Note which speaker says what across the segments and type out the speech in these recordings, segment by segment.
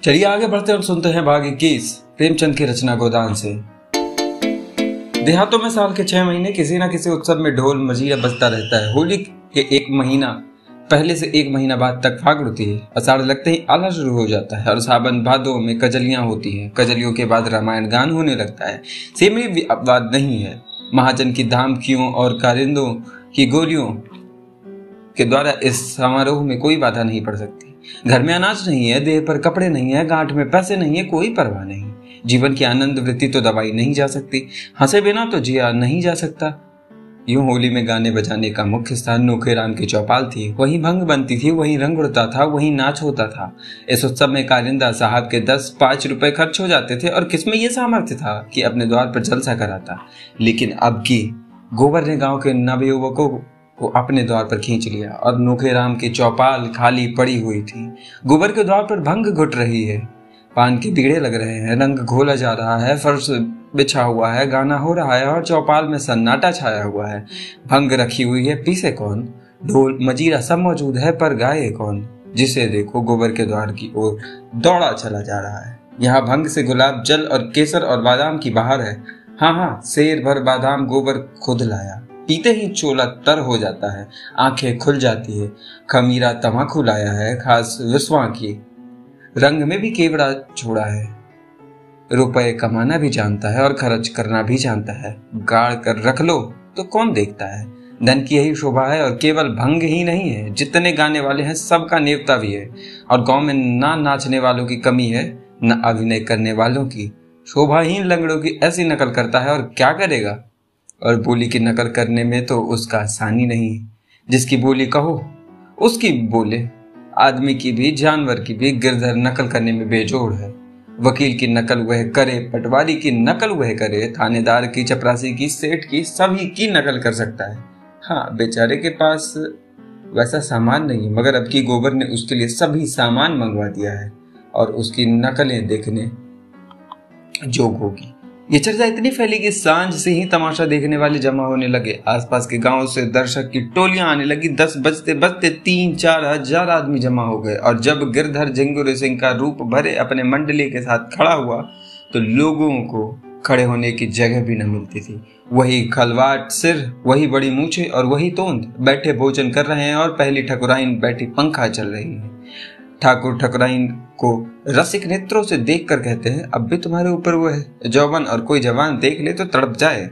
Speaker 1: चलिए आगे बढ़ते और सुनते हैं भाग 21 प्रेमचंद की रचना गोदान से। देहातों में साल के 6 महीने किसी न किसी उत्सव में ढोल मजीरा बजता रहता है। होली के 1 महीना पहले से 1 महीना बाद तक फाग होती है। आषाढ़ लगते ही आला शुरू हो जाता है और सावन भादों में कजलियां होती हैं। कजलियों के बाद रामायण गान होने लगता है। सेमी भी अपवाद नहीं है। महाजन की धामखियों और कारिंदों की गोलियों के द्वारा इस समारोह में कोई बाधा नहीं पड़ सकती। घर में अनाज नहीं है, देह पर कपड़े नहीं है, गांठ में पैसे नहीं है, कोई परवाह नहीं। जीवन की आनंद वृत्ति तो दबाई नहीं जा सकती, हंसे बिना तो जिया नहीं जा सकता। यूं होली में गाने बजाने का मुख्य स्थान नोखेराम की चौपाल थी। वहीं भंग बनती थी, वहीं रंग उड़ता था, वहीं नाच होता था। इस उत्सव में कारिंदा साहब के 10-5 रुपए खर्च हो जाते थे और किसमें यह सामर्थ्य था कि अपने द्वार पर जलसा कराता। लेकिन अब की गोबर ने गांव के नवयुवकों को अपने द्वार पर खींच लिया और नोखेराम की चौपाल खाली पड़ी हुई थी। गोबर के द्वार पर भंग घुट रही है, पान के बीड़े लग रहे हैं, रंग घोला जा रहा है, फर्श बिछा हुआ है, गाना हो रहा है और चौपाल में सन्नाटा छाया हुआ है। भंग रखी हुई है, पीसे कौन? ढोल मजीरा सब मौजूद है, पर गाए कौन? जिसे देखो गोबर के द्वार की ओर दौड़ा चला जा रहा है। यहाँ भंग से गुलाब जल और केसर और बादाम की बहार है। हाँ, शेर भर बादाम गोबर खुद लाया। पीते ही चोला तर हो जाता है, आंखें खुल जाती है। खमीरा तमाकू लाया है, खास विस्वा की, रंग में भी केवड़ा छोड़ा है। रुपए कमाना भी जानता है और खर्च करना भी जानता है। गाड़ कर रख लो तो कौन देखता है। धन की यही शोभा है और केवल भंग ही नहीं है, जितने गाने वाले हैं सबका नेवता भी है। और गांव में ना नाचने वालों की कमी है, न अभिनय करने वालों की। शोभाहीन लंगड़ों की ऐसी नकल करता है और क्या करेगा। और बोली की नकल करने में तो उसका आसानी नहीं है। जिसकी बोली कहो उसकी बोले। आदमी की भी जानवर की भी गिरधर नकल करने में बेजोड़ है। वकील की नकल वह करे, पटवारी की नकल वह करे, थानेदार की, चपरासी की, सेठ की, सभी की नकल कर सकता है। हाँ, बेचारे के पास वैसा सामान नहीं, मगर अब की गोबर ने उसके लिए सभी सामान मंगवा दिया है और उसकी नकलें देखने जोग होगी। ये चर्चा इतनी फैली कि सांझ से ही तमाशा देखने वाले जमा होने लगे। आसपास के गांव से दर्शक की टोलियां आने लगी। 10 बजते बजते 3-4 हजार आदमी जमा हो गए और जब गिरधर झिंगुर सिंह का रूप भरे अपने मंडली के साथ खड़ा हुआ तो लोगों को खड़े होने की जगह भी न मिलती थी। वही खलवाट सिर, वही बड़ी मूछे और वही तोंद बैठे भोजन कर रहे हैं और पहली ठकुराइन बैठी पंखा चल रही है। ठाकुर ठकुराइन को रसिक नेत्रों से देखकर कहते हैं, अब भी तुम्हारे ऊपर वो है जौवन, और कोई जवान देख ले तो तड़प जाए।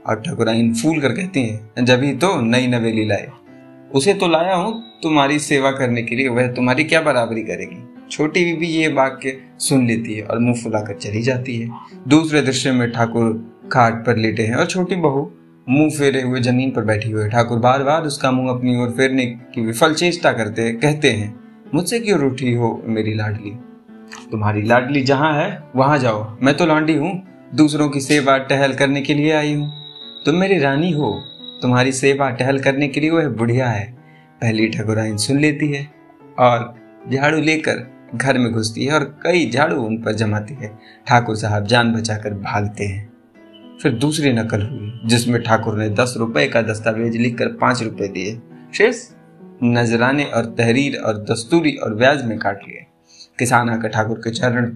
Speaker 1: और ठकुराइन फूल कर कहती हैं, जभी तो नई नवेली लाए। उसे तो लाया हूं तुम्हारी सेवा करने के लिए, वह तुम्हारी क्या बराबरी करेगी। छोटी बीबी ये वाक्य सुन लेती है और मुंह फुलाकर चली जाती है। दूसरे दृश्य में ठाकुर खाट पर लेटे हैं और छोटी बहू मुंह फेरे हुए जमीन पर बैठी हुई है। ठाकुर बार बार उसका मुंह अपनी ओर फेरने की विफल चेष्टा करते कहते हैं, मुझसे क्यों रूठी हो मेरी लाडली। तुम्हारी लाडली जहां है वहां जाओ, मैं तो लौंडी हूं, दूसरों की सेवा टहल करने के लिए आई हूं। तुम मेरी रानी हो, तुम्हारी सेवा टहल करने के लिए वह बुढ़िया है। पहली ठकुराइन सुन लेती है और झाड़ू लेकर घर में घुसती है और कई झाड़ू उन पर जमाती है। ठाकुर साहब जान बचाकर भागते हैं। फिर दूसरी नकल हुई जिसमें ठाकुर ने 10 रुपए का दस्तावेज लिखकर 5 रुपए दिए। शेष नजराने और तहरीर और दस्तूरी और ब्याज में काट लिए। किसान आकर ठाकुर के चरण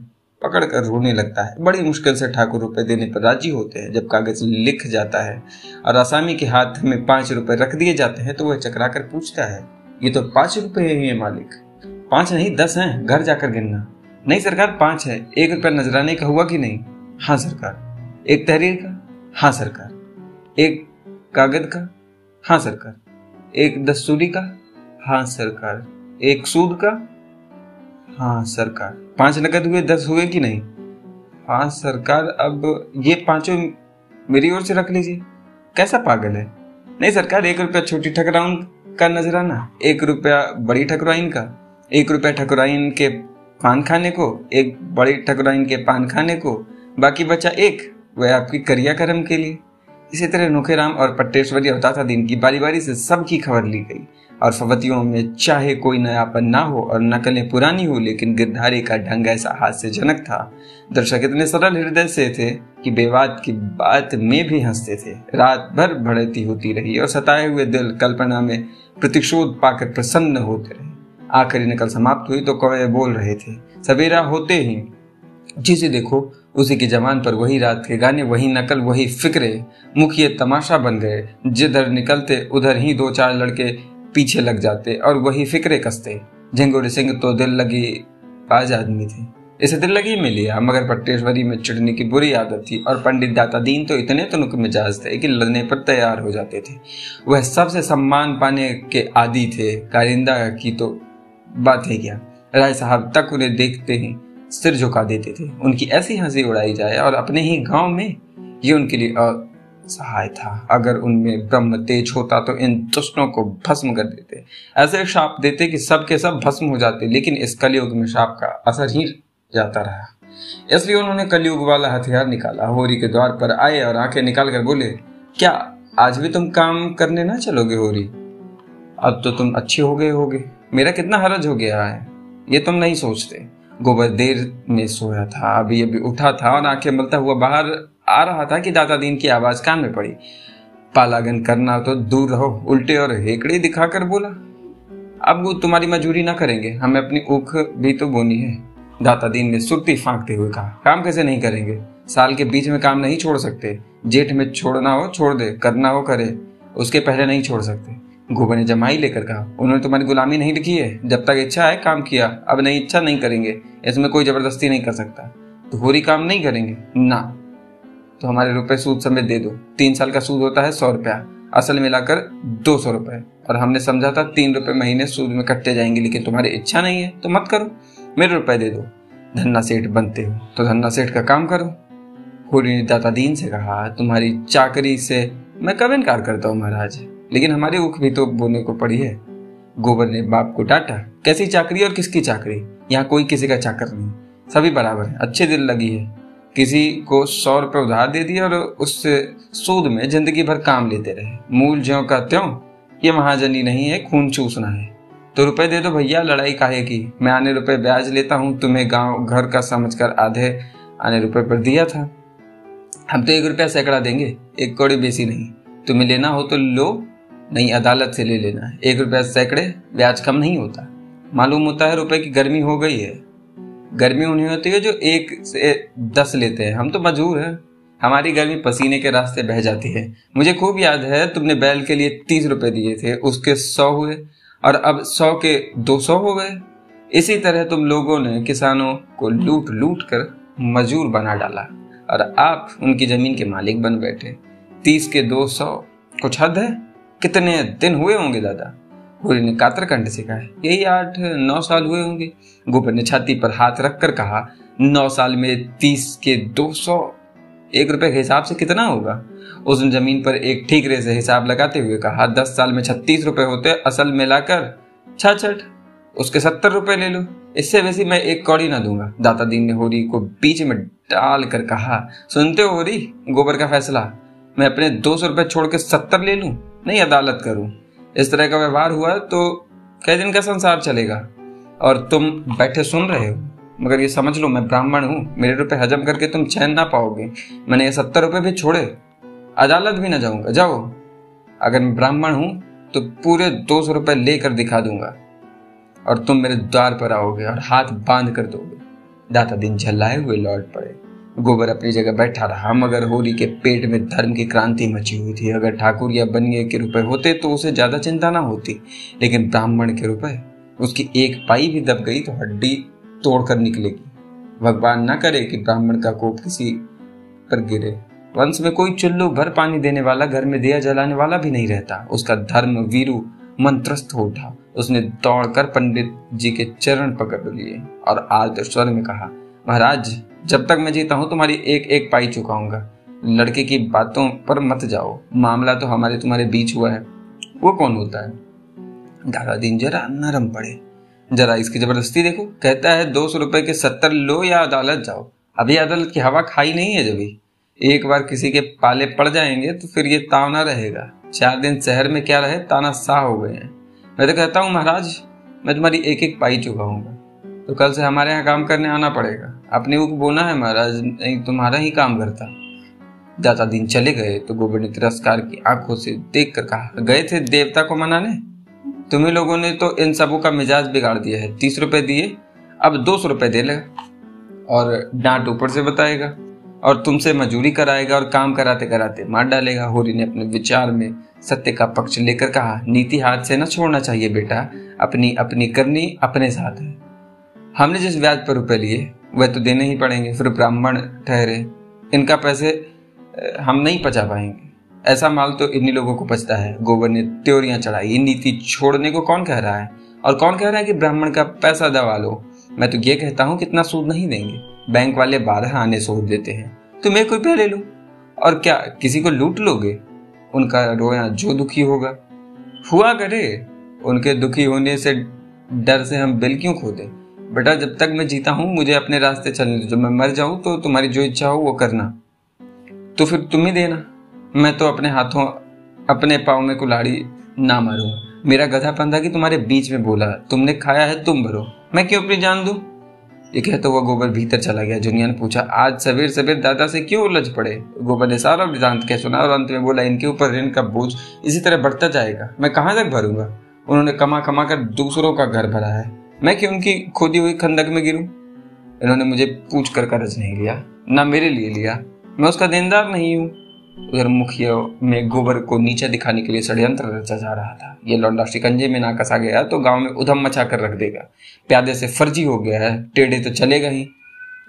Speaker 1: पकड़कर रोने लगता है। बड़ी मुश्किल से ठाकुर रुपए देने पर राजी होते हैं। जब कागज लिख जाता है और आसामी के हाथ में 5 रुपए रख दिए जाते हैं तो वह चकरा कर पूछता है, ये तो 5 रुपए है मालिक। 5 नहीं 10 हैं, घर जाकर गिनना। नहीं सरकार 5 है। 1 रुपया नजराने का हुआ कि नहीं? हाँ सरकार। 1 तहरीर का? हाँ सरकार। 1 कागज का? हाँ सरकार। 1 दस्तूरी का? हाँ सरकार। 1 सूद का? हाँ सरकार। 5 नकद हुए, 10 हुए कि नहीं? हाँ सरकार। अब ये 5 मेरी ओर से रख लीजिए। कैसा पागल है? नहीं सरकार, 1 रुपया छोटी ठकुराइन का नजराना, 1 रुपया बड़ी ठकुराइन का, 1 रुपया ठकुराइन के पान खाने को, 1 बड़ी ठकुराइन के पान खाने को, बाकी बचा 1 वह आपकी करिया कर्म के लिए। इसी तरह नोखेराम और पट्टेश्वरी अवताता दिन की बारी बारी से सबकी खबर ली गई और फवतियों में चाहे कोई नयापन ना हो और नकलें पुरानी हो, लेकिन गिरधारी का ढंग ऐसा हास्यजनक था। दर्शक इतने सरल हृदय से थे कि बेवाद की बात में भी हंसते थे। रात भर बढ़ती होती रही और सताए हुए दिल कल्पना में प्रतिशोध पाकर प्रसन्न होते रहे। आखिरी नकल समाप्त हुई तो कौवे बोल रहे थे। सवेरा होते ही जिसे देखो उसी की जबान पर वही रात के गाने, वही नकल, वही फिक्रे मुखिए तमाशा बन गए। जिधर निकलते उधर ही 2-4 लड़के पीछे लग जाते और वही फिक्रे कसते। झिंगुर सिंह तो दिल लगी बाज आदमी थे, इसे दिल लगी में लिया, मगर पट्टेश्वरी में चिढ़ने की बुरी आदत थी और पंडित दाता दीन तो इतने तुनक मिजाज थे कि लड़ने पर तैयार हो जाते थे। वह सबसे सम्मान पाने के आदी थे, कारिंदा की तो बात है क्या। राय साहब तक उन्हें देखते ही सिर झुका देते थे। उनकी ऐसी हंसी उड़ाई जाए और अपने ही गांव में, ये उनके लिए असहाय था। अगर उनमें ब्रह्म तेज होता तो इन दुष्टों को भस्म कर देते, ऐसे शाप देते कि सब के सब भस्म हो जाते। लेकिन इस कलयुग में शाप का असर ही जाता रहा, इसलिए उन्होंने कलयुग वाला हथियार निकाला। होरी के द्वार पर आए और आंखें निकाल कर बोले, क्या आज भी तुम काम करने ना चलोगे होरी? अब तो तुम अच्छे हो गए होगे, मेरा कितना हरज हो गया है ये तुम नहीं सोचते। गोबर देर में सोया था, अभी उठा था और आंखें मलता हुआ बाहर आ रहा था कि दाता दीन की आवाज कान में पड़ी। पालागन करना तो दूर रहो, उल्टे और हेकड़े दिखाकर बोला, अब वो तुम्हारी मजूरी ना करेंगे, हमें अपनी ऊख भी तो बोनी है। दाता दीन ने सुरती फांकते हुए कहा, काम कैसे नहीं करेंगे? साल के बीच में काम नहीं छोड़ सकते। जेठ में छोड़ना हो छोड़ दे, करना हो करे, उसके पहले नहीं छोड़ सकते। गोबर ने जमाई लेकर कहा, उन्होंने तुम्हारी गुलामी नहीं लिखी है, जब तक इच्छा है काम किया, अब नहीं इच्छा नहीं करेंगे, इसमें कोई जबरदस्ती नहीं कर सकता। तो होरी काम नहीं करेंगे ना, तो हमारे रुपए सूद समेत दे दो। 3 साल का सूद होता है 100 रुपया, असल मिलाकर 200 रुपए, और हमने समझा था 3 रुपए महीने सूद में कटते जाएंगे, लेकिन तुम्हारी इच्छा नहीं है तो मत करो, मेरे रुपए दे दो। धन्ना सेठ बनते हो तो धन्ना सेठ का काम करो। होरी ने दाता दीन से कहा, तुम्हारी चाकरी से मैं कब इनकार करता हूँ महाराज, लेकिन हमारी ऊख भी तो बोने को पड़ी है। गोबर ने बाप को डांटा, कैसी चाकरी और किसकी चाकरी? यहाँ कोई किसी का चाकर नहीं, सभी बराबर है। अच्छी दिल लगी है, किसी को 100 रुपए उधार दे दिए और उससे सूद में जिंदगी भर काम लेते रहे। मूल ज्यों का त्यों, ये महाजनी नहीं है, खून चूसना है। तो रुपए दे दो भैया, लड़ाई काहे की? मैं आने रुपए ब्याज लेता हूँ, तुम्हें गांव घर का समझकर आधे आने रुपए पर दिया था। हम तो 1 रुपया सैकड़ा देंगे, 1 कौड़ी बेसी नहीं। तुम्हें लेना हो तो लो, नहीं अदालत से ले लेना है। 1 रुपया सैकड़े, ब्याज कम नहीं होता। मालूम होता है रुपए की गर्मी हो गई है। गर्मी उन्हें होती है जो 1 से 10 लेते हैं, हम तो मजबूर हैं, हमारी गर्मी पसीने के रास्ते बह जाती है। मुझे खूब याद है तुमने बैल के लिए 30 रुपए दिए थे, उसके 100 हुए और अब 100 के 200 हो गए। इसी तरह तुम लोगों ने किसानों को लूट लूट कर मजूर बना डाला और आप उनकी जमीन के मालिक बन बैठे। 30 के 200, कुछ हद है? कितने दिन हुए होंगे दादा? होरी ने कातर कंठ से कहा, यही 8-9 साल हुए होंगे। गोबर ने छाती पर हाथ रखकर कहा, 9 साल में 30 के 200, 1 रुपए के हिसाब से कितना होगा? उसने जमीन पर एक ठीकरे से हिसाब लगाते हुए कहा, 10 साल में 36 रुपए होते, असल मिलाकर 66, उसके 70 रुपए ले लो, इससे वैसी मैं 1 कौड़ी ना दूंगा। दाता दीन ने होरी को बीच में डाल कर कहा, सुनते हो होरी, गोबर का फैसला, मैं अपने 200 रुपए छोड़ के 70 ले लूं, नहीं अदालत करूं। इस तरह का व्यवहार हुआ तो कई दिन का संसार चलेगा। और तुम बैठे सुन रहे हो, मगर ये समझ लो मैं ब्राह्मण हूं, मेरे रुपए हजम करके तुम चैन ना पाओगे। मैंने ये 70 रुपए भी छोड़े, अदालत भी ना जाऊंगा। जाओ, अगर मैं ब्राह्मण हूं तो पूरे 200 रुपए लेकर दिखा दूंगा और तुम मेरे द्वार पर आओगे और हाथ बांध कर दोगे। दाता दिन झल्लाए हुए लौट पड़े। गोबर अपनी जगह बैठा रहा, मगर होरी के पेट में धर्म की क्रांति मची हुई थी। अगर ठाकुर या बनिए के रुपए होते तो उसे ज्यादा चिंता ना होती, लेकिन ब्राह्मण के रुपए, उसकी 1 पाई भी दब गई तो हड्डी तोड़कर निकलेगी। भगवान ना करे कि ब्राह्मण का कोप किसी पर गिरे। वंश में कोई चुल्लू भर पानी देने वाला, घर में दिया जलाने वाला भी नहीं रहता। उसका धर्म वीरू मंत्रस्थ हो उठा। उसने दौड़कर पंडित जी के चरण पकड़ लिए और आर्द्र स्वर में कहा, महाराज, जब तक मैं जीता हूं तुम्हारी 1-1 पाई चुकाऊंगा। लड़के की बातों पर मत जाओ, मामला तो हमारे तुम्हारे बीच हुआ है, वो कौन होता है? दादा दीन जरा नरम पड़े, जरा इसकी जबरदस्ती देखो, कहता है 200 रुपए के 70 लो या अदालत जाओ। अभी अदालत की हवा खाई नहीं है, जब एक बार किसी के पाले पड़ जाएंगे तो फिर ये ताव ना रहेगा। 4 दिन शहर में क्या रहे, ताना सा हो गए हैं। मैं तो कहता हूँ महाराज, मैं तुम्हारी 1-1 पाई चुकाऊंगा, तो कल से हमारे यहाँ काम करने आना पड़ेगा। अपने ऊख बोना है महाराज, नहीं तुम्हारा ही काम करता। दाता दिन चले गए तो गोबर ने तिरस्कार की आंखों से देखकर कहा, गए थे देवता को मनाने? तुम्ही लोगों ने तो इन सबों का मिजाज बिगाड़ दिया है। 30 रुपए दिए, अब 200 रुपए दे लेगा और डांट ऊपर से बताएगा और तुमसे मजूरी कराएगा और काम कराते कराते मार डालेगा। होरी ने अपने विचार में सत्य का पक्ष लेकर कहा, नीति हाथ से न छोड़ना चाहिए बेटा, अपनी अपनी करनी अपने साथ है। हमने जिस ब्याज पर रुपए लिए वह तो देने ही पड़ेंगे, फिर ब्राह्मण ठहरे, इनका पैसे हम नहीं पचा पाएंगे। ऐसा माल तो इन्हीं लोगों को पचता है। गोबर ने त्योरियां चढ़ाई, नीति छोड़ने को कौन कह रहा है, और कौन कह रहा है कि ब्राह्मण का पैसा दबा लो। मैं तो ये कहता हूँ कितना सूद नहीं देंगे, बैंक वाले 12 आने सूद देते हैं, तुम 1 रुपया ले लो। और क्या किसी को लूट लोगे? उनका रोया जो दुखी होगा हुआ करे, उनके दुखी होने से डर से हम बिल क्यों खोदें? बेटा जब तक मैं जीता हूँ मुझे अपने रास्ते चलने दो, जब मैं मर जाऊं तो तुम्हारी जो इच्छा हो वो करना, तो फिर तुम ही देना। मैं तो अपने हाथों अपने पाँव में कुल्हाड़ी ना मारूंगा। मेरा गधा पंधा कि तुम्हारे बीच में बोला, तुमने खाया है तुम भरो, मैं क्यों अपनी जान दूं? ये कहता हुआ गोबर भीतर चला गया। जुनिया ने पूछा, आज सवेर सवेर दादा से क्यों उलझ पड़े? गोबर ने सारा वृतांत कह सुना और अंत में बोला, इनके ऊपर ऋण का बोझ इसी तरह बढ़ता जाएगा, मैं कहाँ तक भरूंगा? उन्होंने कमा कमा कर दूसरों का घर भरा है, मैं क्यों उनकी खोदी हुई खंदक में गिरूं? इन्होंने मुझे पूछ कर कर्ज नहीं लिया, ना मेरे लिए लिया, मैं उसका देनदार नहीं हूँ। उधर मुखिया में गोबर को नीचे दिखाने के लिए षड्यंत्र रचा जा रहा था। ये लौंडा शिकंजे में ना कसा गया तो गांव में उधम मचा कर रख देगा। प्यादे से फर्जी हो गया है, टेढ़े तो चलेगा ही।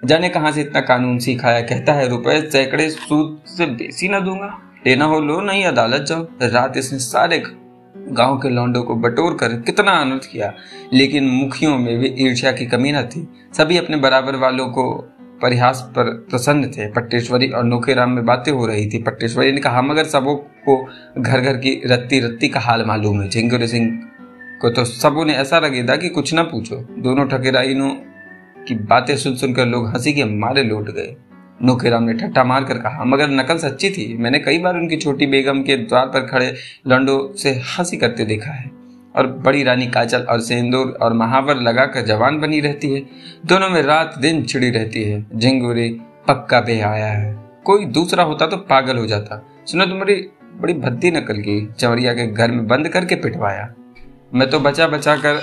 Speaker 1: जाने कहां से इतना कानून सीखाया, कहता है रुपए सैकड़े सूद से बेसी ना दूंगा, लेना हो लो नहीं अदालत जाओ। रात इसने सारे गांव के लौंडों को बटोर कर कितना अनर्थ किया, लेकिन मुखियों में भी ईर्ष्या की कमी न थी। सभी अपने बराबर वालों को परिहास पर प्रसन्न थे। पट्टेश्वरी और नोखेराम में बातें हो रही थी। पट्टेश्वरी ने कहा, मगर सबों को घर घर की रत्ती रत्ती का हाल मालूम है। झिंगुर सिंह को तो सबों ने ऐसा लगेगा कि कुछ ना पूछो। दोनों ठकेराइनों की बातें सुन सुनकर लोग हंसी के मारे लौट गए। नोखेराम ने ठट्ठा मार कर कहा, मगर नकल सच्ची थी, मैंने कई बार उनकी छोटी बेगम के द्वार पर खड़े लंडों से हंसी करते देखा है, और बड़ी रानी काजल और सिंदूर और महावर लगाकर जवान बनी रहती है, दोनों में रात दिन छिड़ी रहती है। झिंगुरी पक्का बेहाया है, कोई दूसरा होता तो पागल हो जाता। सुनो तुम्हारी बड़ी भद्दी नकल की, चवरिया के घर में बंद करके पिटवाया। मैं तो बचा बचा कर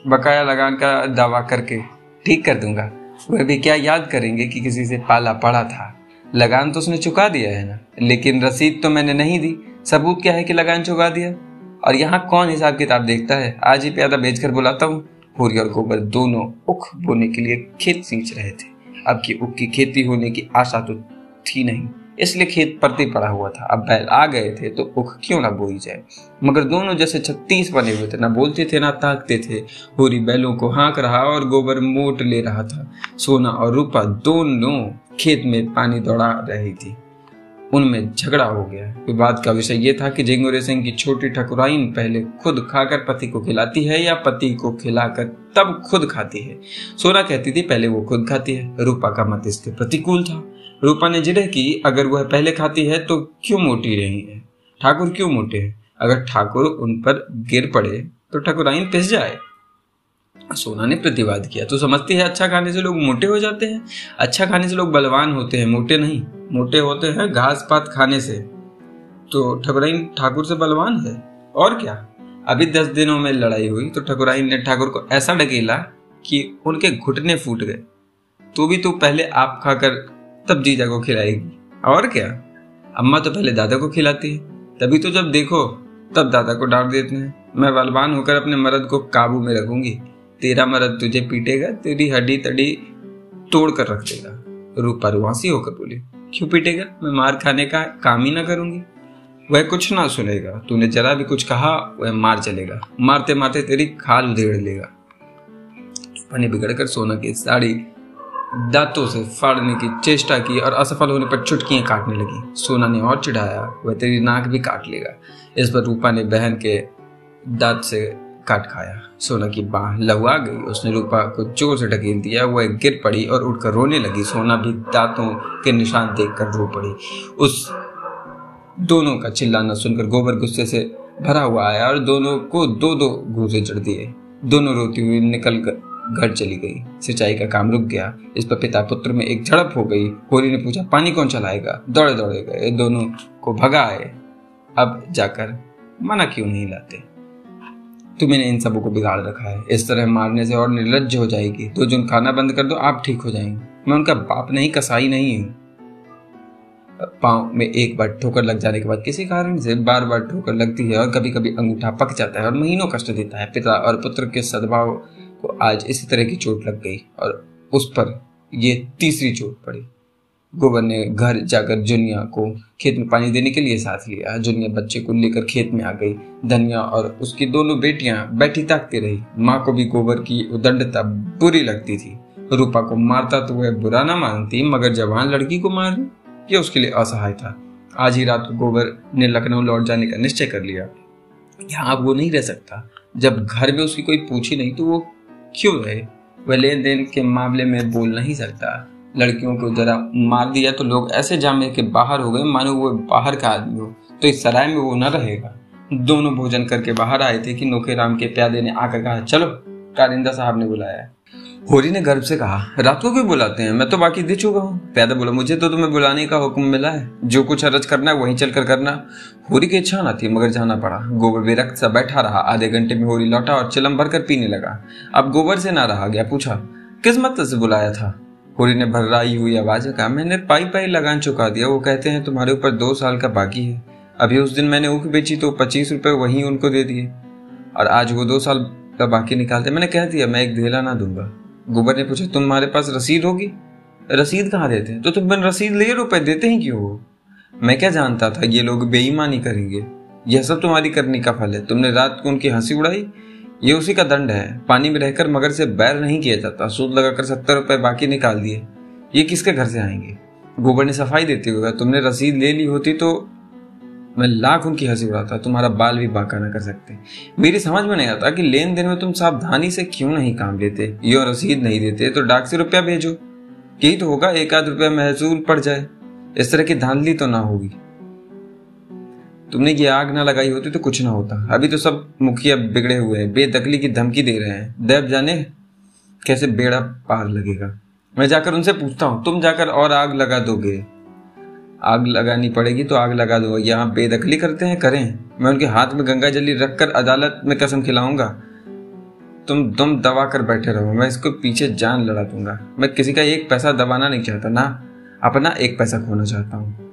Speaker 1: बकाया लगान का दावा करके ठीक कर दूंगा। वह भी क्या याद करेंगे कि किसी से पाला पड़ा था। लगान तो उसने चुका दिया है ना, लेकिन रसीद तो मैंने नहीं दी। सबूत क्या है कि लगान चुका दिया? और यहाँ कौन हिसाब किताब देखता है? आज ही प्यादा बेचकर बुलाता हूँ। होरी और गोबर दोनों उख बोने के लिए खेत सींच रहे थे। अब की उख की खेती होने की आशा तो थी नहीं, इसलिए खेत परती पड़ा हुआ था। अब बैल आ गए थे तो उख क्यों ना बोई जाए। मगर दोनों जैसे 36 बने हुए थे, ना बोलते थे ना ताकते थे। होरी बैलों को हाँक रहा और गोबर मोट ले रहा था। सोना और रूपा दोनों खेत में पानी दौड़ा रही थी। उनमें झगड़ा हो गया। विवाद का विषय यह था कि झिंगुर सिंह की छोटी ठकुराइन पहले खुद खाकर पति को खिलाती है या पति को खिलाकर तब खुद खाती है। सोना कहती थी पहले वो खुद खाती है। रूपा का मत इसके प्रतिकूल था। रूपा ने जिरह की, अगर वह पहले खाती है तो क्यों मोटी रही है? ठाकुर क्यों मोटे हैं? अगर ठाकुर उन पर गिर पड़े तो ठकुराइन पिस जाए। सोना ने प्रतिवाद किया, तो समझती है अच्छा खाने से लोग मोटे हो जाते हैं? अच्छा खाने से लोग बलवान होते हैं, मोटे नहीं। मोटे होते हैं घास पात खाने से। तो ठकुराइन ठाकुर से बलवान है और क्या। अभी 10 दिनों में लड़ाई हुई तो ठकुराइन ने ठाकुर को ऐसा ढकेला कि उनके घुटने फूट गए। तो भी तू पहले आप खाकर तब जीजा को खिलाएगी, और क्या। अम्मा तो पहले दादा को खिलाती है, तभी तो जब देखो तब दादा को डांट देते हैं। मैं बलवान होकर अपने मर्द को काबू में रखूंगी। तेरा मर्द तुझे पीटेगा, तेरी हड्डी तड़ी तोड़ कर रख देगा। रूपा रुआसी होकर बोली, क्यों पीटेगा? मैं मार खाने का काम ही ना करूंगी। वह कुछ ना सुनेगा, तूने जरा भी कुछ कहा वह मार चलेगा, मारते मारते तेरी खाल उधेड़ लेगा। रूपा ने बिगड़कर सोना की साड़ी दांतों से फाड़ने की चेष्टा की और असफल होने पर चुटकियां काटने लगी। सोना ने और चिढ़ाया, वह तेरी नाक भी काट लेगा। इस पर रूपा ने बहन के दांत से काट खाया। सोना की बाह लहुआ गई। उसने रूपा को जोर से ढकेल दिया। वह गिर पड़ी और उठकर रोने लगी। सोना भी दांतों के निशान देखकर रो पड़ी। उस दोनों का चिल्लाना सुनकर गोबर गुस्से से भरा हुआ आया और दोनों को 2-2 घूंसे चढ़ दिए। दोनों रोती हुई निकल कर घर चली गई। सिंचाई का काम रुक गया। इस पर पिता पुत्र में एक झड़प हो गई। होरी ने पूछा, पानी कौन चलाएगा? दौड़े दौड़े गए, दोनों को भगा आए। अब जाकर मना क्यों नहीं लाते? तुमने इन सबों को बिगाड़ रखा है। इस तरह मारने से और निर्लज्ज हो जाएगी। 2 जून खाना बंद कर दो, आप ठीक हो जाएंगे। मैं उनका बाप नहीं, कसाई नहीं हूँ। पाँव में एक बार ठोकर लग जाने के बाद किसी कारण से बार बार ठोकर लगती है और कभी कभी अंगूठा पक जाता है और महीनों कष्ट देता है। पिता और पुत्र के सद्भाव को आज इसी तरह की चोट लग गई और उस पर ये तीसरी चोट पड़ी। गोबर ने घर जाकर जुनिया को खेत में पानी देने के लिए साथ लिया। जुनिया बच्चे को लेकर खेत में आ गई। धनिया और उसकी दोनों बेटियां बैठी ताकती रही। माँ को भी गोबर की उदंडता बुरी लगती थी। रूपा को मारता तो वह बुरा ना मानती, मगर जवान लड़की को मारना यह उसके लिए असहाय था। आज ही रात को गोबर ने लखनऊ लौट जाने का निश्चय कर लिया। यहाँ वो नहीं रह सकता। जब घर में उसकी कोई पूछी नहीं तो वो क्यों रहे? वह लेन देन के मामले में बोल नहीं सकता। लड़कियों को जरा मार दिया तो लोग ऐसे जामे के बाहर हो गए मानो वो बाहर का आदमी हो, तो इस सराय में वो न रहेगा। दोनों भोजन करके बाहर आए थे कि नौकेराम के प्यादे ने आकर कहा, चलो कारिंदा साहब ने बुलाया। होरी ने गर्व से कहा, रात को क्यों बुलाते हैं? मैं तो बाकी दे चुका हूँ। प्यादा बोला, मुझे तो तुम्हें बुलाने का हुक्म मिला है। जो कुछ अर्ज करना है वहीं चलकर करना। होरी की इच्छा न थी मगर जाना पड़ा। गोबर बेरक्त सा बैठा रहा। आधे घंटे में होरी लौटा और चिलम भरकर पीने लगा। अब गोबर से ना रहा गया। पूछा, किस मतलब से बुलाया था? होरी ने भर्राई हुई आवाज में कहा, मैंने पाई पाई लगान चुका दिया। वो कहते हैं तुम्हारे ऊपर 2 साल का बाकी है। अभी उस दिन मैंने ऊख बेची तो 25 रुपए वहीं उनको दे दिए और आज वो 2 साल का बाकी निकालते। मैंने कह दिया मैं एक धेला ना दूंगा। गोबर ने पूछा, तुम्हारे पास रसीद होगी? रसीद कहाँ देते हैं? तो तुम बिन रसीद लिए रुपए देते ही क्यों हो? मैं क्या जानता था ये लोग बेईमानी करेंगे। यह सब तुम्हारी करनी का फल है। तुमने रात को उनकी हंसी उड़ाई, ये उसी का दंड है। पानी में रहकर मगर से बैर नहीं किया जाता। सूद लगाकर 70 रुपए बाकी निकाल दिए। ये किसके घर से आएंगे? गोबर ने सफाई देते हुए, तुमने रसीद ले ली होती तो मैं लाख उनकी हंसी उड़ाता, तुम्हारा बाल भी बांका न कर सकते। मेरी समझ में नहीं आता कि लेन देन में तुम सावधानी से क्यों नहीं काम लेते। यो रसीद नहीं देते तो डाक से रुपया भेजो, यही तो होगा। 1 आध रुपया महसूल पड़ जाए। इस तरह की धांधली तो ना होगी। तुमने ये आग ना लगाई होती तो कुछ ना होता। अभी तो सब मुखिया बिगड़े हुए हैं, बेदखली की धमकी दे रहे हैं। देव जाने कैसे बेड़ा पार लगेगा। मैं जाकर उनसे पूछता हूँ। तुम जाकर और आग लगा दोगे? आग लगानी पड़ेगी तो आग लगा दो। यहाँ बेदखली करते हैं, करें। मैं उनके हाथ में गंगा जली रखकर अदालत में कसम खिलाऊंगा। तुम दम दबा कर बैठे रहो, मैं इसको पीछे जान लड़ा दूंगा। मैं किसी का 1 पैसा दबाना नहीं चाहता, ना अपना 1 पैसा खोना चाहता हूँ।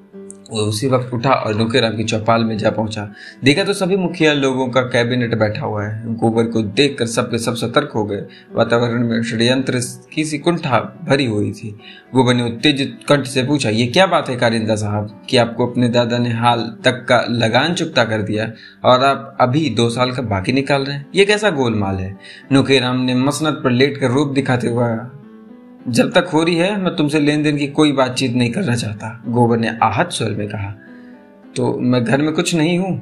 Speaker 1: वो उसी वक्त उठा और नौकेराम की चौपाल में जा पहुंचा। देखा तो सभी मुखिया लोगों का कैबिनेट बैठा हुआ है। गोबर को देखकर सबके सब सतर्क हो गए। वातावरण में षड्यंत्र की सी कुंठा भरी हुई थी। गोबर ने उत्तेजित कंठ से पूछा, ये क्या बात है कारिंदा साहब कि आपको अपने दादा ने हाल तक का लगान चुकता कर दिया और आप अभी 2 साल का बाकी निकाल रहे हैं? ये कैसा गोलमाल है? नौकेराम ने मसनद पर लेट कर रूप दिखाते हुए, जब तक हो रही है मैं तुमसे लेन देन की कोई बातचीत नहीं करना चाहता। गोबर ने आहत स्वर में कहा, तो मैं घर में कुछ नहीं हूं?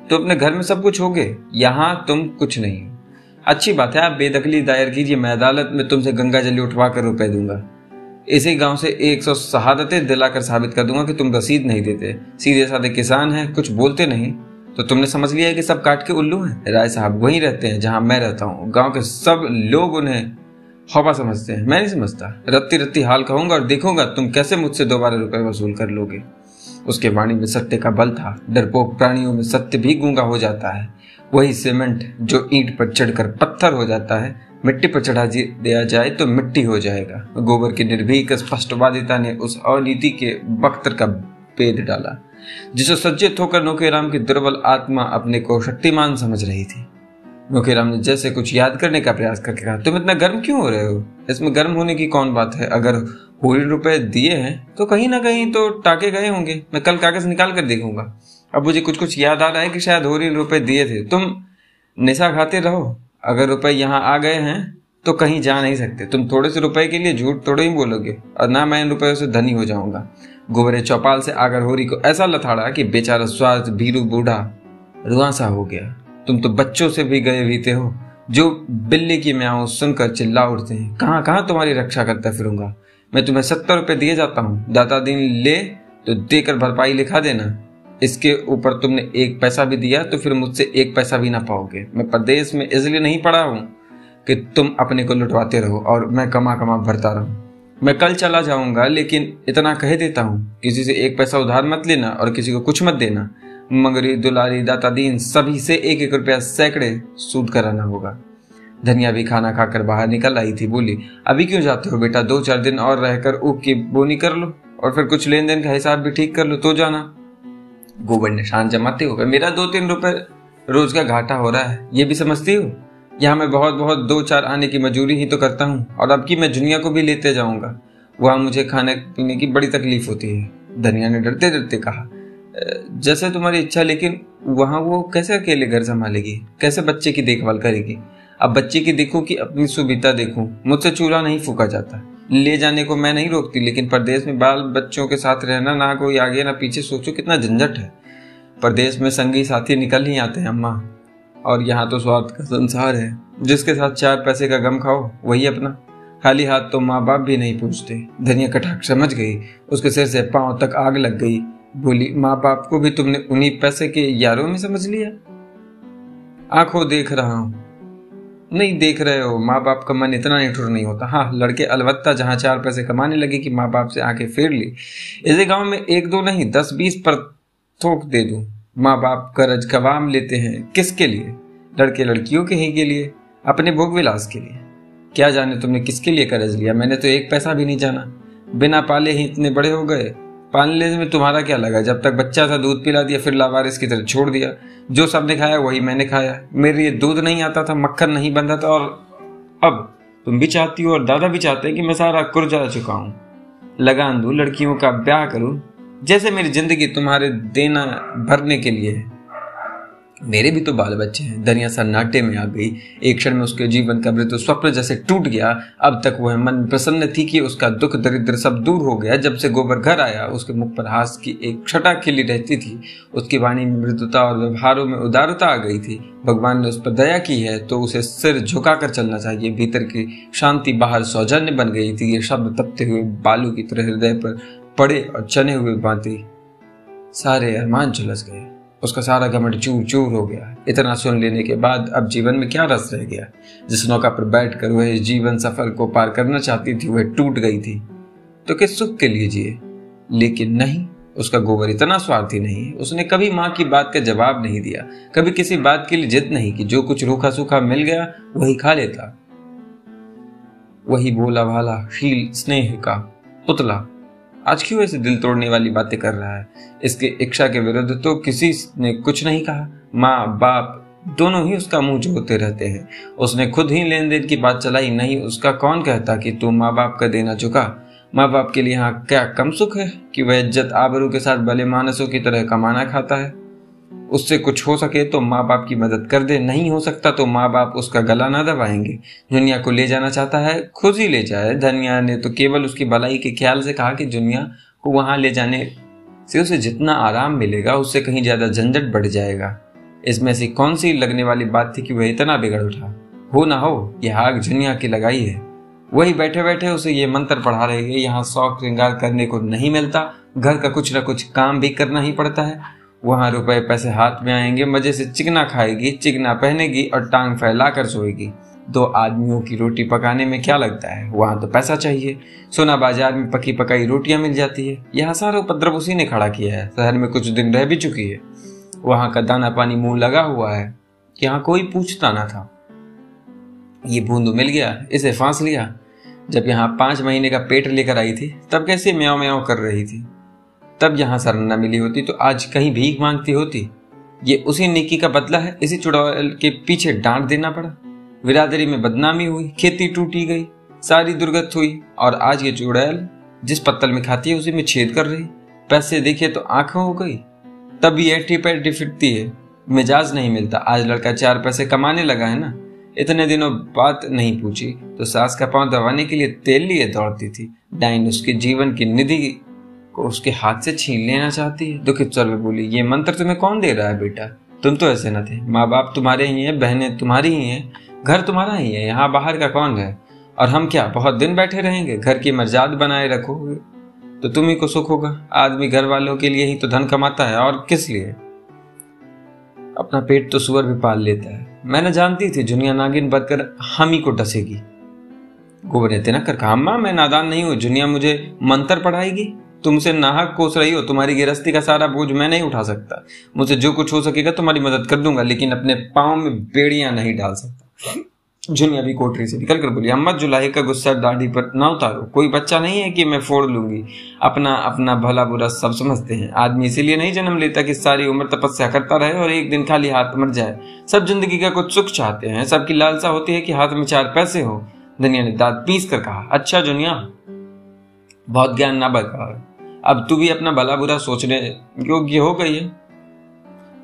Speaker 1: तो अपने घर में सब कुछ होगे, यहां तुम कुछ नहीं हो। अच्छी बात है, आप बेदखली दायर कीजिए। मैं अदालत में तुमसे गंगा जली उठवा कर रुपए दूंगा। इसी गांव से 100 शहादतें दिलाकर साबित कर दूंगा कि तुम रसीद नहीं देते। सीधे साधे किसान हैं, कुछ बोलते नहीं। तो तुमने समझ लिया है कि सब काट के उल्लू हैं। राय साहब वहीं रहते हैं जहां मैं रहता हूँ। गाँव के सब लोग उन्हें हवा समझते हैं, मैं नहीं समझता। रत्ती रत्ती हाल कहूंगा और देखूंगा तुम कैसे मुझसे दोबारा रुपए वसूल कर लोगे। उसके वाणी में सत्य का बल था। डरपोक प्राणियों में सत्य भी गूंगा हो जाता है। वही सीमेंट जो ईंट पर चढ़कर पत्थर हो जाता है, मिट्टी पर चढ़ा दिया जाए तो मिट्टी हो जाएगा। गोबर की निर्भीक स्पष्टवादिता ने उस अनीति के बख्तर का भेद डाला, जिसे सज्जित होकर नौकेराम की दुर्बल आत्मा अपने को शक्तिमान समझ रही थी। नौकेराम ने जैसे कुछ याद करने का प्रयास करके कहा, तुम इतना गर्म क्यों हो रहे हो? इसमें गर्म होने की कौन बात है? अगर होरी रुपए दिए हैं तो कहीं ना कहीं तो टाके गए होंगे। मैं कल कागज निकाल कर देखूंगा। अब मुझे कुछ याद आ रहा है कि शायद होरी रुपए दिए थे। तुम निशा खाते रहो। अगर रुपए यहाँ आ गए हैं तो कहीं जा नहीं सकते। तुम थोड़े से रुपए के लिए झूठ थोड़े ही बोलोगे और ना मैं इन रुपयों से धनी हो जाऊंगा। गोबर चौपाल से आकर होरी को ऐसा लथाड़ा कि बेचारा स्वार्थ भीरू बूढ़ा रुआंसा हो गया। तुम तो बच्चों से भी गए बीते हो, जो बिल्ली की म्याऊं सुनकर चिल्ला उठते हैं। कहाँ कहाँ तुम्हारी रक्षा करता फिरूंगा। मैं तुम्हें 70 रुपए दिए जाता हूँ। दाता दिन ले तो देकर भरपाई लिखा देना। इसके ऊपर तुमने 1 पैसा भी दिया तो फिर मुझसे 1 पैसा भी ना पाओगे। मैं प्रदेश में इसलिए नहीं पड़ा हूँ कि तुम अपने को लुटवाते रहो और मैं कमा कमा भरता रहूं। मैं कल चला जाऊंगा, लेकिन इतना कह देता हूँ, किसी से 1 पैसा उधार मत लेना और किसी को कुछ मत देना। मंगरी, दुलारी, दाता दीन सभी से 1-1 रुपया सैकड़े सूद कराना होगा। धनिया भी खाना खाकर बाहर निकल आई थी। बोली, अभी क्यों जाते हो बेटा? 2-4 दिन और रहकर ऊख की बोनी कर लो और फिर कुछ लेन देन का हिसाब भी ठीक कर लो तो जाना। गोबर ने शान जमाते हुए, मेरा 2-3 रुपए रोज का घाटा हो रहा है, ये भी समझती हो? यहाँ मैं बहुत बहुत 2-4 आने की मजूरी ही तो करता हूँ, और अब की मैं दुनिया को भी लेते जाऊंगा। वहां मुझे खाने पीने की बड़ी तकलीफ होती है। धनिया ने डरते डरते कहा, जैसे तुम्हारी इच्छा, लेकिन वहां वो कैसे अकेले घर संभालेगी? कैसे बच्चे की देखभाल करेगी? अब बच्चे की देखूं कि अपनी सुविधा देखूं? मुझसे चूल्हा नहीं फूका जाता। ले जाने को मैं नहीं रोकती, लेकिन परदेश में बाल बच्चों के साथ रहना, ना कोई आगे ना पीछे, सोचो कितना झंझट है। परदेश में संगी साथी निकल ही आते हैं अम्मा, और यहाँ तो स्वार्थ का संसार है। जिसके साथ 4 पैसे का गम खाओ वही अपना। खाली हाथ तो माँ बाप भी नहीं पूछते। धनिया कटाक समझ गई, उसके सिर से पांव तक आग लग गई। बोली, माँ बाप को भी तुमने उन्हीं पैसे के यारों में समझ लिया? आंखों देख रहा हूं। नहीं देख रहे हो, माँ बाप का मन इतना निठुर नहीं होता। हाँ, लड़के अलबत्ता जहां 4 पैसे कमाने लगे कि माँ बाप से आंखें फेर ली। इसे गांव में 1-2 नहीं 10-20 पर थोक दे दूं। माँ बाप कर्ज कवाम लेते हैं, किसके लिए? लड़के लड़कियों के ही के लिए, अपने भोग विलास के लिए। क्या जाने तुमने किसके लिए कर्ज लिया? मैंने तो 1 पैसा भी नहीं जाना। बिना पाले ही इतने बड़े हो गए। पालने में तुम्हारा क्या लगा? जब तक बच्चा था दूध पिला दिया, फिर लावारिस की तरह छोड़ दिया। जो सबने खाया वही मैंने खाया। मेरे लिए दूध नहीं आता था, मक्खन नहीं बंधा था, और अब तुम भी चाहती हो और दादा भी चाहते हैं कि मैं सारा कुर्जा चुकाऊं, लगान दूं, लड़कियों का ब्याह करूं, जैसे मेरी जिंदगी तुम्हारे देना भरने के लिए है। मेरे भी तो बाल बच्चे हैं। धनिया सन्नाटे में आ गई। एक क्षण में उसके जीवन का मृत्यु स्वप्न जैसे टूट गया। अब तक वह मन प्रसन्न थी कि उसका दुख दरिद्र सब दूर हो गया। जब से गोबर घर आया, उसके मुख पर हास्य की एक छटा खिली रहती थी। उसकी वाणी में मृदुता और व्यवहारों में उदारता आ गई थी। भगवान ने उस पर दया की है तो उसे सिर झुकाकर चलना चाहिए। भीतर की शांति बाहर सौजन्य बन गई थी। ये शब्द तपते हुए बालू की तरह हृदय पर पड़े और चने हुए बांधे सारे अरमान झुलस गए। उसका सारा घमंड चूर चूर हो गया। इतना सुन लेने के बाद अब जीवन में क्या रस रह गया? जिस नौका पर बैठकर वह इस जीवन सफर को पार करना चाहती थी, वह टूट गई थी। तो किस सुख के लिए जिए? लेकिन नहीं, उसका गोबर इतना स्वार्थी नहीं। उसने कभी माँ की बात का जवाब नहीं दिया, कभी किसी बात के लिए जिद नहीं की। जो कुछ रूखा सूखा मिल गया वही खा लेता। वही भोला भाला शील स्नेह का पुतला आज क्यों ऐसे दिल तोड़ने वाली बातें कर रहा है? इसके इच्छा के विरुद्ध तो किसी ने कुछ नहीं कहा। माँ बाप दोनों ही उसका मुंह जोते रहते हैं। उसने खुद ही लेन देन की बात चलाई। नहीं, उसका कौन कहता कि तू माँ बाप का देना चुका? माँ बाप के लिए यहाँ क्या कम सुख है कि वह इज्जत आबरू के साथ भले मानसों की तरह कमाना खाता है? उससे कुछ हो सके तो माँ बाप की मदद कर दे, नहीं हो सकता तो माँ बाप उसका गला ना दबाएंगे। दुनिया को ले जाना चाहता है, खुद ही ले जाए। धनिया ने तो केवल उसकी भलाई के ख्याल से कहा कि दुनिया को वहां ले जाने से उसे जितना आराम मिलेगा उससे कहीं ज्यादा झंझट बढ़ जाएगा। इसमें से कौन सी लगने वाली बात थी कि वह इतना बिगड़ उठा? हो ना हो, यह आग दुनिया की लगाई है। वही बैठे बैठे उसे ये मंत्र पढ़ा रहे हैं। यहाँ शौक श्रृंगार करने को नहीं मिलता, घर का कुछ न कुछ काम भी करना ही पड़ता है। वहां रुपए पैसे हाथ में आएंगे, मजे से चिकना खाएगी, चिकना पहनेगी और टांग फैला कर सोएगी। 2 आदमियों की रोटी पकाने में क्या लगता है? वहां तो पैसा चाहिए। सोना बाजार में पकी पकाई रोटियां मिल जाती है। यहाँ सारा उपद्रव उसी ने खड़ा किया है। शहर में कुछ दिन रह भी चुकी है। वहां का दाना पानी मुंह लगा हुआ है। यहाँ कोई पूछता ना था। ये बूंद मिल गया, इसे फांस लिया। जब यहाँ 5 महीने का पेट लेकर आई थी तब कैसे म्याऊं म्याऊं कर रही थी। तब यहाँ शरण न मिली होती तो आज कहीं भीख मांगती होती। ये उसी नेकी का बदला है। इसी चुड़ैल के पीछे डांट देना पड़ा। बिरादरी में बदनामी हुई, खेती टूटी गई, सारी दुर्गत हुई, और आज ये चुड़ैल जिस पत्तल में खाती है उसी में छेद कर रही। पैसे देखे तो आंखें हो गई। तब ये ऐठी पैठी फिरती है, मिजाज नहीं मिलता। आज लड़का 4 पैसे कमाने लगा है ना। इतने दिनों बात नहीं पूछी तो सास का पांव दबाने के लिए तेल लिए दौड़ती थी। डाइन उसके जीवन की निधि को उसके हाथ से छीन लेना चाहती है। दुखित स्वर में बोली, ये मंत्र तुम्हें कौन दे रहा है बेटा? तुम तो ऐसे न थे। माँ बाप तुम्हारे ही हैं, बहनें तुम्हारी ही हैं, घर तुम्हारा ही है। यहाँ बाहर का कौन है? और हम क्या बहुत दिन बैठे रहेंगे? घर की मर्यादा बनाए रखोगे तो तुम ही को सुख होगा। आदमी घर वालों के लिए ही तो धन कमाता है, और किस लिए? अपना पेट तो सुअर भी पाल लेता है। मैंने जानती थी जुनिया नागिन बनकर हम ही को डसेगी। गोबर ने तिनक कर कहा, अम्मा मैं नादान नहीं हूं। जुनिया मुझे मंत्र पढ़ाएगी तुमसे नाहक कोस रही हो। तुम्हारी गृहस्थी का सारा बोझ मैं नहीं उठा सकता। मुझसे जो कुछ हो सकेगा तुम्हारी मदद कर दूंगा, लेकिन अपने पाँव में बेड़ियां नहीं डाल सकता। जुनिया भी कोठरी से निकल कर बोली, अम्मा जुलाही का गुस्सा दाढ़ी पर ना उतारो। कोई बच्चा नहीं है कि मैं फोड़ लूंगी। अपना अपना भला बुरा सब समझते हैं। आदमी इसीलिए नहीं जन्म लेता कि सारी उम्र तपस्या करता रहे और एक दिन खाली हाथ मर जाए। सब जिंदगी का कुछ सुख चाहते हैं। सबकी लालसा होती है कि हाथ में 4 पैसे हो। धनिया ने दांत पीस कर कहा, अच्छा जुनिया, बहुत ज्ञान ना बता। अब तू भी अपना भला बुरा सोचने योग्य हो गई है।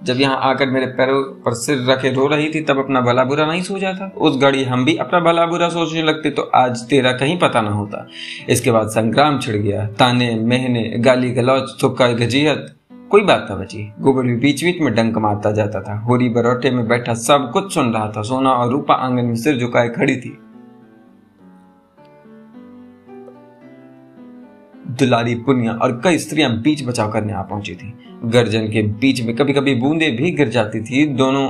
Speaker 1: जब यहाँ आकर मेरे पैरों पर सिर रखे रो रही थी तब अपना भला बुरा नहीं सोचा था। उस घड़ी हम भी अपना भला बुरा सोचने लगते तो आज तेरा कहीं पता ना होता। इसके बाद संग्राम छिड़ गया। ताने मेहने, गाली गलौज, थुक्का गजीहत, कोई बात ना बची। गोबर भी बीच बीच में डंक मारता जाता था। होरी बरौटे में बैठा सब कुछ सुन रहा था। सोना और रूपा आंगन में सिर झुकाए खड़ी थी। दुलारी, पुनिया और कई स्त्रियां बीच बचाव करने आ पहुंची थी। गर्जन के बीच में कभी कभी बूंदें भी गिर जाती थी। दोनों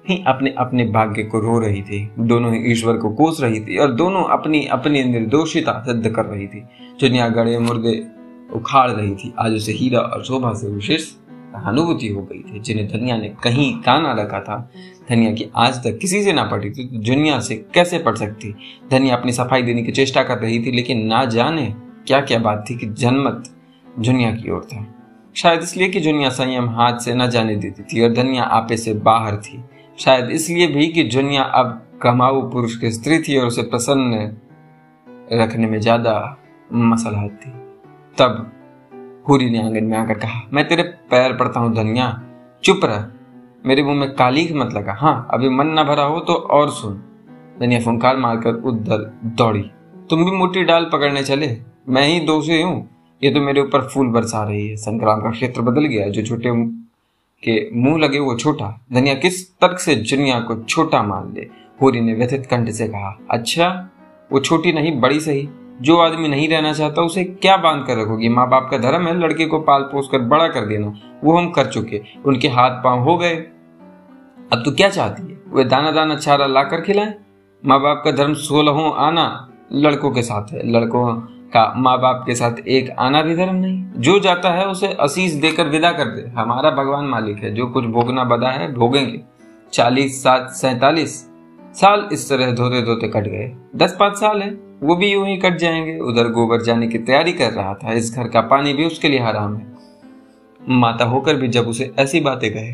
Speaker 1: ही अपने अपने भाग्य को रो रही थी। दोनों ही ईश्वर को कोस रही थी और दोनों अपनी अपनी निर्दोषिता सिद्ध कर रही थी। दुनिया गड़े मुर्दे उखाड़ रही थी। आज उसे हीरा और शोभा से विशेष सहानुभूति हो गई थी, जिन्हें धनिया ने कहीं काना रखा था। धनिया की आज तक किसी से ना पड़ी थी तो दुनिया से कैसे पड़ सकती। धनिया अपनी सफाई देने की चेष्टा कर रही थी, लेकिन ना जाने क्या क्या बात थी कि जनमत जुनिया की ओर था। शायद इसलिए कि जुनिया संयम हाथ से न जाने देती थी और धनिया आपे से बाहर थी। शायद इसलिए भी कि जुनिया अब कमाऊ पुरुष की स्त्री थी और उसे प्रसन्न रखने में ज्यादा मसलहत थी। तब हुरी ने आंगन में आकर कहा, मैं तेरे पैर पड़ता हूँ धनिया, चुप रह, मेरे मुंह में कालीख मत लगा। हाँ, अभी मन न भरा हो तो और सुन। धनिया फुंकार मारकर उधर दौड़ी। तुम भी मोटी डाल पकड़ने चले? मैं ही दोषी हूँ, ये तो मेरे ऊपर फूल बरसा रही है। संग्राम का क्षेत्र बदल गया। जो छोटे के मुंह लगे वो छोटा। धनिया किस तर्क से जुनिया को छोटा मान ले? होरी ने व्यथित कंठ से कहा, अच्छा, वो छोटी नहीं बड़ी सही। जो आदमी नहीं रहना चाहता उसे क्या बांध कर रखोगी? माँ बाप का धर्म है लड़के को पाल पोस कर बड़ा कर देना। वो हम कर चुके, उनके हाथ पांव हो गए। अब तू क्या चाहती है? वे दाना दाना चारा ला कर खिलाए? माँ बाप का धर्म 16 आना लड़कों के साथ है। लड़कों का माँ बाप के साथ एक आना भी धर्म नहीं। जो जाता है उसे असीस देकर विदा कर दे। हमारा भगवान मालिक है, जो कुछ भोगना बदा है भोगेंगे। 47 साल इस तरह धोते धोते कट गए। 10-5 साल है, वो भी यूं ही कट जाएंगे। उधर गोबर जाने की तैयारी कर रहा था। इस घर का पानी भी उसके लिए हराम है। माता होकर भी जब उसे ऐसी बातें कहे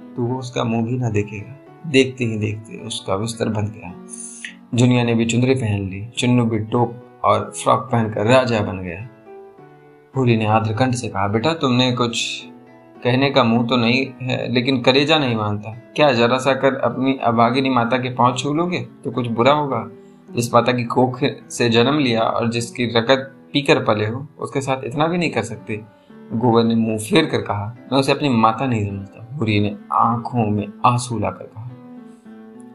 Speaker 1: तो वो उसका मुंह भी ना देखेगा। देखते ही देखते उसका बिस्तर बन गया। जुनिया ने भी चुंदरी पहन ली। चुन्नू भी टोप और फ्रॉक पहनकर राजा बन गया। हुरी ने आद्रकंठ से कहा, बेटा तुमने कुछ कहने का मुंह तो नहीं है, लेकिन कलेजा नहीं मानता। क्या जरा सा कर अपनी अभागिनी माता के पांव छू लोगे तो कुछ बुरा होगा? जिस माता की कोख से जन्म लिया और जिसकी रगत पीकर पले हो, उसके साथ इतना भी नहीं कर सकते? गोबर ने मुंह फेर कर कहा, मैं उसे अपनी माता नहीं समझता। हुरी ने आंखों में आंसू लाकर कहा,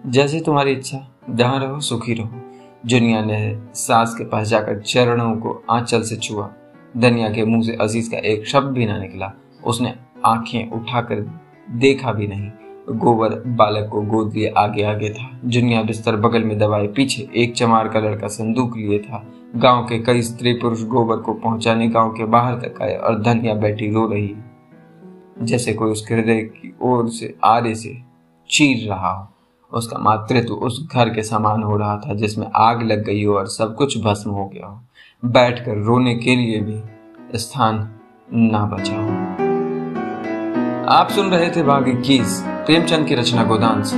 Speaker 1: जैसे तुम्हारी इच्छा, जहां रहो सुखी रहो। जुनिया ने सास के पास जाकर चरणों को आंचल से छुआ। धनिया के मुंह से अजीज का एक शब्द भी ना निकला। उसने आंखें उठाकर देखा भी नहीं। गोबर बालक को गोद लिए आगे आगे था। जुनिया बिस्तर बगल में दबाए पीछे एक चमार का लड़का संदूक लिए था। गांव के कई स्त्री पुरुष गोबर को पहुंचाने गांव के बाहर तक आए और धनिया बैठी रो रही, जैसे कोई उसके हृदय की ओर से आरे से चीर रहा हो। उसका मातृत्व उस घर के समान हो रहा था जिसमें आग लग गई हो और सब कुछ भस्म हो गया हो। बैठकर रोने के लिए भी स्थान ना बचा हो। आप सुन रहे थे भाग 21 प्रेमचंद की रचना गोदान से।